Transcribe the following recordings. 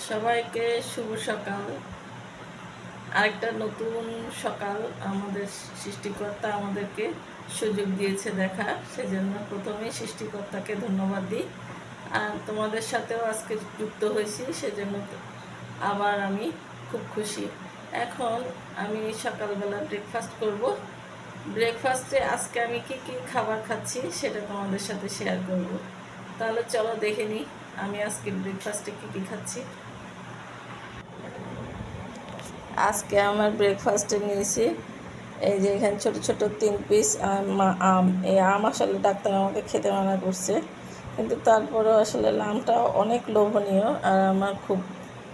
সবাইকে শুভ সকাল। আরেকটা নতুন সকাল আমাদের সৃষ্টিকর্তা আমাদেরকে সুযোগ দিয়েছে দেখা, সেজন্য প্রথমেই সৃষ্টিকর্তাকে ধন্যবাদ দিই। আর তোমাদের সাথেও আজকে যুক্ত হয়েছি, সেজন্য আবার আমি খুব খুশি। এখন আমি সকালবেলা ব্রেকফাস্ট করব। ব্রেকফাস্টে আজকে আমি কি কি খাবার খাচ্ছি সেটা তোমাদের সাথে শেয়ার করব। তাহলে চলো দেখে নিই আমি আজকে ব্রেকফাস্টে কি কি খাচ্ছি। আজকে আমার ব্রেকফাস্টে নিয়েছি এই যে এখানে ছোট ছোট 3 পিস আম। এই আম আসলে ডাক্তার আমাকে খেতে মানা করছে, কিন্তু তারপরেও আসলে আমটা অনেক লোভনীয় আর আমার খুব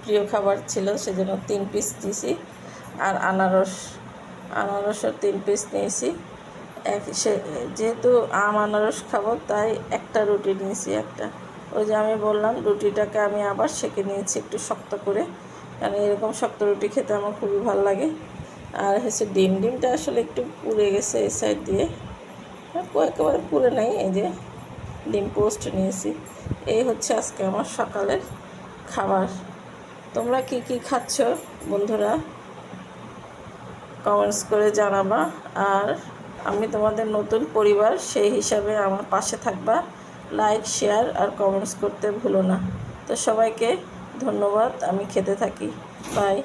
প্রিয় খাবার ছিল, সেজন্য 3 পিস দিয়েছি। আর আনারসও 3 পিস নিয়েছি। যেহেতু আনারস খাবো তাই একটা রুটি নিয়েছি একটা। ওই যে আমি বললাম রুটিটাকে আমি আবার সেঁকে নিয়েছি একটু শক্ত করে, কারণ এরকম শক্ত রুটি খেতে আমার খুবই ভালো লাগে। আর ডিমটা আসলে একটু পুড়ে গেছে এই সাইড দিয়ে, একেবারে পুড়ে নাই। এই যে ডিম পোস্ট নিয়েছি। এই হচ্ছে আজকে আমার সকালের খাবার। তোমরা কি কি খাচ্ছ বন্ধুরা কমেন্টস করে জানাবা। আর আমি তোমাদের নতুন পরিবার, সেই হিসাবে আমার পাশে থাকবা। লাইক, শেয়ার আর কমেন্টস করতে ভুলো না। তো সবাইকে ধন্যবাদ। আমি খেতে থাকি। বাই।